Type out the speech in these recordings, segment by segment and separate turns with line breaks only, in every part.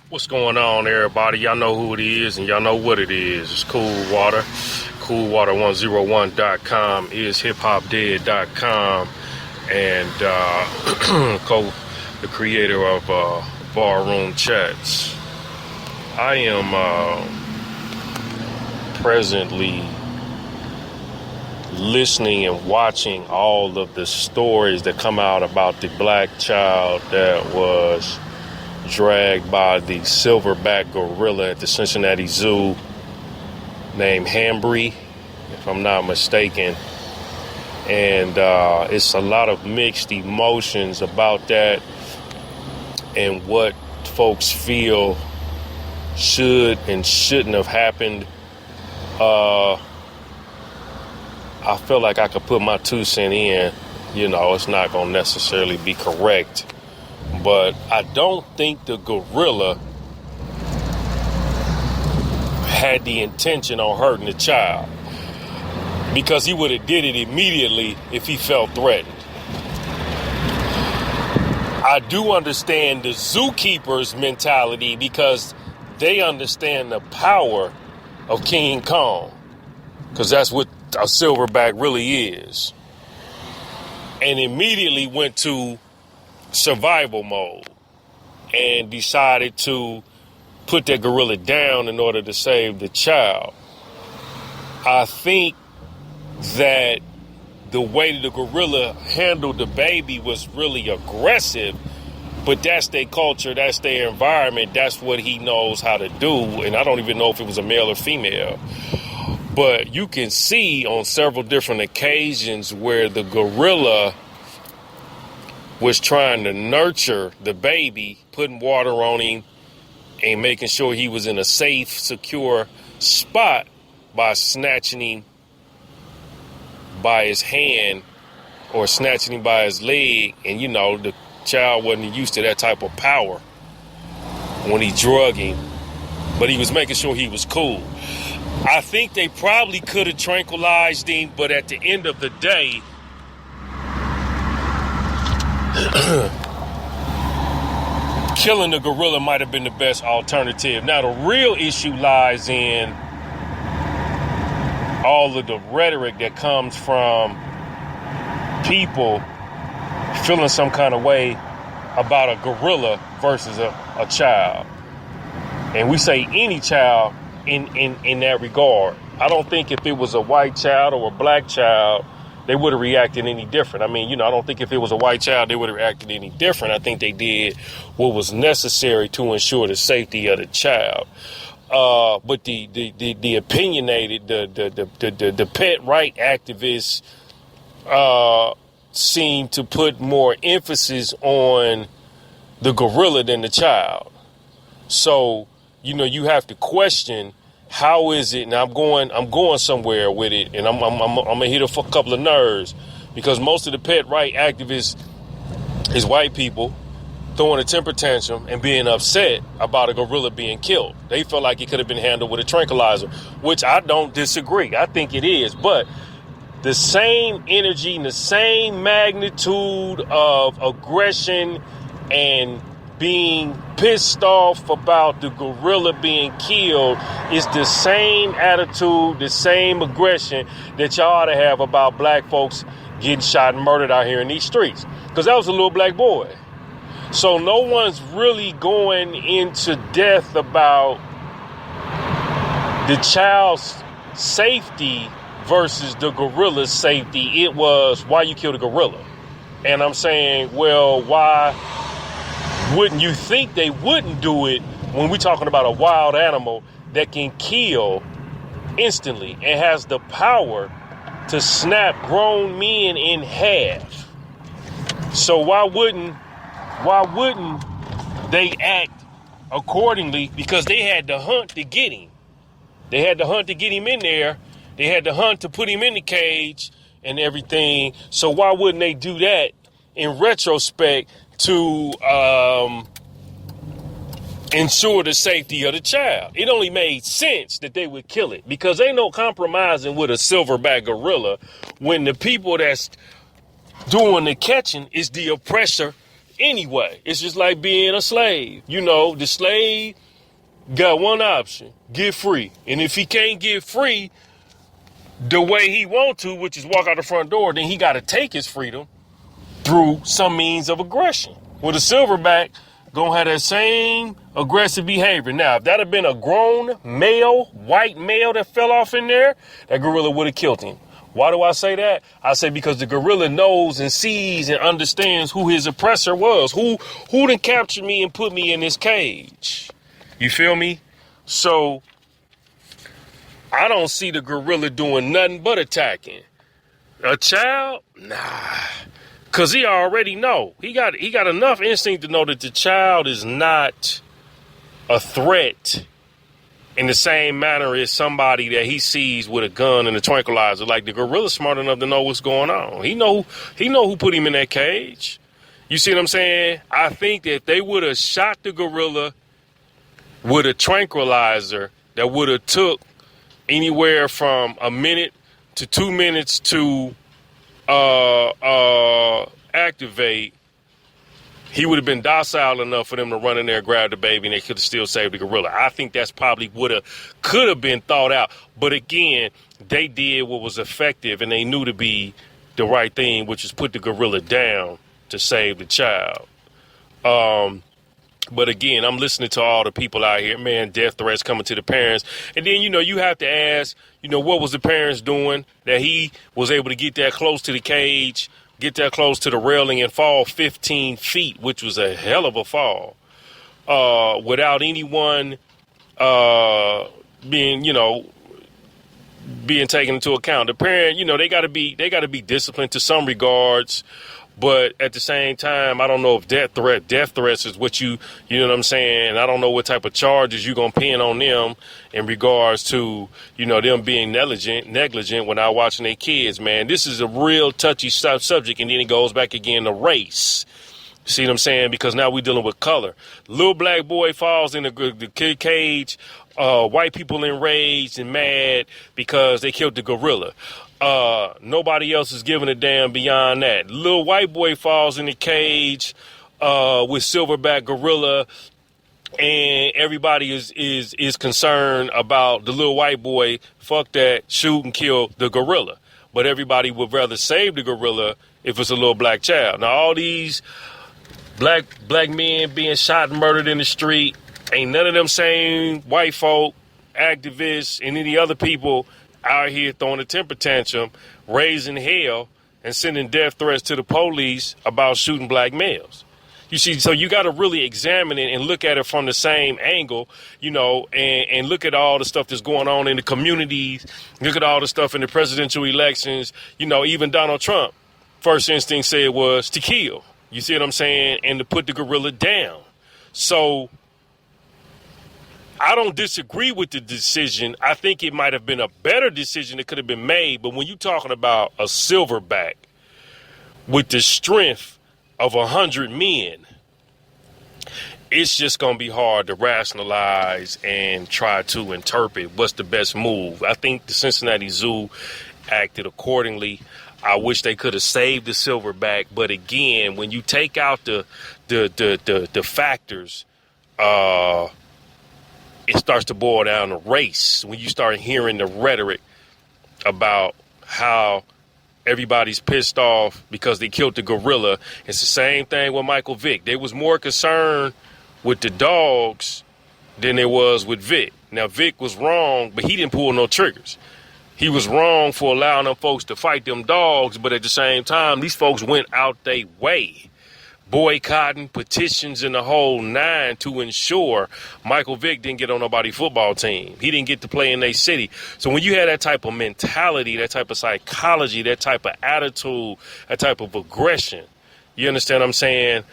What's going on, everybody? Y'all know who it is and y'all know what it is. It's Cool Water. Coolwater101.com is hiphopdead.com, and the creator of Barroom Chats. I am presently listening and watching all of the stories that come out about the black child that was dragged by the silverback gorilla at the Cincinnati Zoo named Harambe, if I'm not mistaken. And it's a lot of mixed emotions about that and what folks feel should and shouldn't have happened. I feel like I could put my 2 cents in. You know, it's not going to necessarily be correct. But I don't think the gorilla had the intention on hurting the child, because he would have did it immediately if he felt threatened. I do understand the zookeeper's mentality, because they understand the power of King Kong, because that's what a silverback really is, and immediately went to survival mode and decided to put that gorilla down in order to save the child. I think that the way the gorilla handled the baby was really aggressive, but that's their culture, that's their environment, that's what he knows how to do. And I don't even know if it was a male or female, but you can see on several different occasions where the gorilla was trying to nurture the baby, putting water on him and making sure he was in a safe, secure spot by snatching him by his hand or snatching him by his leg. And, you know, the child wasn't used to that type of power when he drug him, but he was making sure he was cool. I think they probably could have tranquilized him, but at the end of the day, killing the gorilla might have been the best alternative. Now, the real issue lies in all of the rhetoric that comes from people feeling some kind of way about a gorilla versus a child. And we say any child in that regard. I don't think if it was a white child or a black child, they would have reacted any different. I mean, you know, I don't think if it was a white child, they would have reacted any different. I think they did what was necessary to ensure the safety of the child. But the opinionated, the pet right activists seem to put more emphasis on the gorilla than the child. So, you know, you have to question, how is it? Now I'm going somewhere with it, and I'm gonna hit a couple of nerves, because most of the pet right activists is white people throwing a temper tantrum and being upset about a gorilla being killed. They feel like it could have been handled with a tranquilizer, which I don't disagree. I think it is, but the same energy and the same magnitude of aggression and being pissed off about the gorilla being killed is the same attitude, the same aggression that y'all ought to have about black folks getting shot and murdered out here in these streets. Because that was a little black boy. So no one's really going into depth about the child's safety versus the gorilla's safety. It was, why you killed a gorilla? And I'm saying, well, why wouldn't you think they wouldn't do it when we're talking about a wild animal that can kill instantly and has the power to snap grown men in half? So why wouldn't they act accordingly? Because they had to hunt to get him. They had to hunt to get him in there. They had to hunt to put him in the cage and everything. So why wouldn't they do that in retrospect to ensure the safety of the child? It only made sense that they would kill it, because ain't no compromising with a silverback gorilla when the people that's doing the catching is the oppressor anyway. It's just like being a slave. You know, the slave got one option: get free. And if he can't get free the way he want to, which is walk out the front door, then he got to take his freedom through some means of aggression. Well, the silverback gonna have that same aggressive behavior. Now, if that had been a grown male, white male that fell off in there, that gorilla would have killed him. Why do I say that? I say because the gorilla knows and sees and understands who his oppressor was, who done captured me and put me in this cage. You feel me? So I don't see the gorilla doing nothing but attacking. A child? Nah. Cause he already know. He got enough instinct to know that the child is not a threat in the same manner as somebody that he sees with a gun and a tranquilizer. Like the gorilla's smart enough to know what's going on. He know who put him in that cage. You see what I'm saying? I think that if they would have shot the gorilla with a tranquilizer that would have took anywhere from a minute to 2 minutes to activate, he would have been docile enough for them to run in there and grab the baby, and they could have still saved the gorilla. I think that's probably could have been thought out. But again, they did what was effective, and they knew to be the right thing, which is put the gorilla down to save the child. But again, I'm listening to all the people out here, man, death threats coming to the parents. And then, you have to ask, what was the parents doing that he was able to get that close to the cage, get that close to the railing and fall 15 feet, which was a hell of a fall, without anyone being taken into account. The parent, they got to be disciplined to some regards. But at the same time, I don't know if death threats is what you know what I'm saying? I don't know what type of charges you're going to pin on them in regards to, them being negligent when out watching their kids, man. This is a real touchy subject. And then it goes back again to race. See what I'm saying? Because now we're dealing with color. Little black boy falls in the cage. White people enraged and mad because they killed the gorilla. Nobody else is giving a damn beyond that. Little white boy falls in the cage with silverback gorilla, and everybody is concerned about the little white boy. Fuck that, shoot and kill the gorilla. But everybody would rather save the gorilla if it's a little black child. Now all these black men being shot and murdered in the street, ain't none of them same white folk, activists, and any other people out here throwing a temper tantrum, raising hell, and sending death threats to the police about shooting black males. You see, so you got to really examine it and look at it from the same angle, and look at all the stuff that's going on in the communities, look at all the stuff in the presidential elections. Even Donald Trump, first instinct said was to kill. You see what I'm saying? And to put the gorilla down. So I don't disagree with the decision. I think it might have been a better decision that could have been made. But when you're talking about a silverback with the strength of 100 men, it's just going to be hard to rationalize and try to interpret what's the best move. I think the Cincinnati Zoo acted accordingly. I wish they could have saved the silverback. But again, when you take out the factors, it starts to boil down to race. When you start hearing the rhetoric about how everybody's pissed off because they killed the gorilla, it's the same thing with Michael Vick. They was more concerned with the dogs than they was with Vick. Now, Vick was wrong, but he didn't pull no triggers. He was wrong for allowing them folks to fight them dogs, but at the same time, these folks went out their way, boycotting, petitions, and the whole nine to ensure Michael Vick didn't get on nobody's football team. He didn't get to play in their city. So when you have that type of mentality, that type of psychology, that type of attitude, that type of aggression, you understand what I'm saying?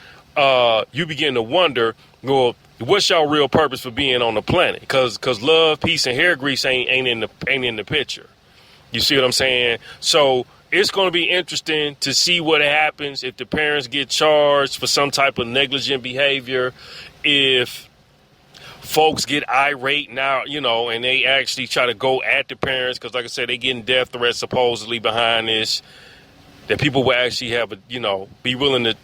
You begin to wonder, well, what's your real purpose for being on the planet? Because love, peace, and hair grease ain't in the picture. You see what I'm saying? So it's going to be interesting to see what happens if the parents get charged for some type of negligent behavior, if folks get irate now, and they actually try to go at the parents, because like I said, they getting death threats supposedly behind this, that people will actually have, be willing to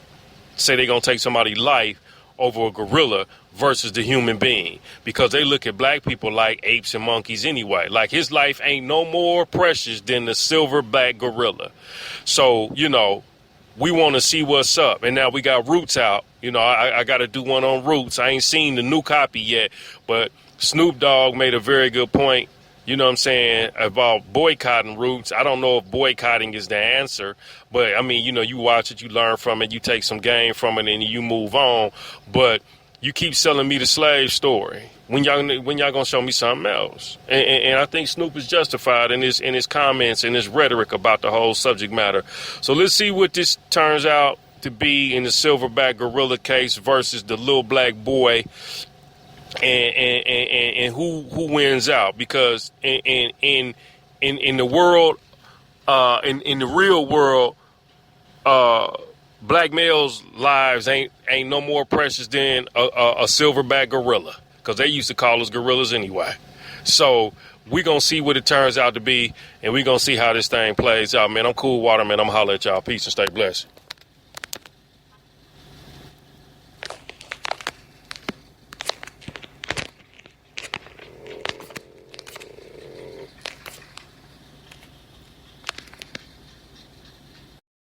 say they're going to take somebody's life over a gorilla versus the human being, because they look at black people like apes and monkeys anyway. Like, his life ain't no more precious than the silverback gorilla. So, you know, we want to see what's up. And now we got Roots out. You know, I got to do one on Roots. I ain't seen the new copy yet, but Snoop Dogg made a very good point, you know what I'm saying, about boycotting Roots. I don't know if boycotting is the answer, but I mean, you know, you watch it, you learn from it, you take some game from it, and you move on. But you keep selling me the slave story. When y'all gonna show me something else? And I think Snoop is justified in his comments and his rhetoric about the whole subject matter. So let's see what this turns out to be in the silverback gorilla case versus the little black boy, and who wins out. Because in the world, in the real world, black males' lives ain't no more precious than a silverback gorilla, because they used to call us gorillas anyway. So we're going to see what it turns out to be, and we're going to see how this thing plays out, man. I'm Cool Water, man. I'm going to holler at y'all. Peace and stay blessed.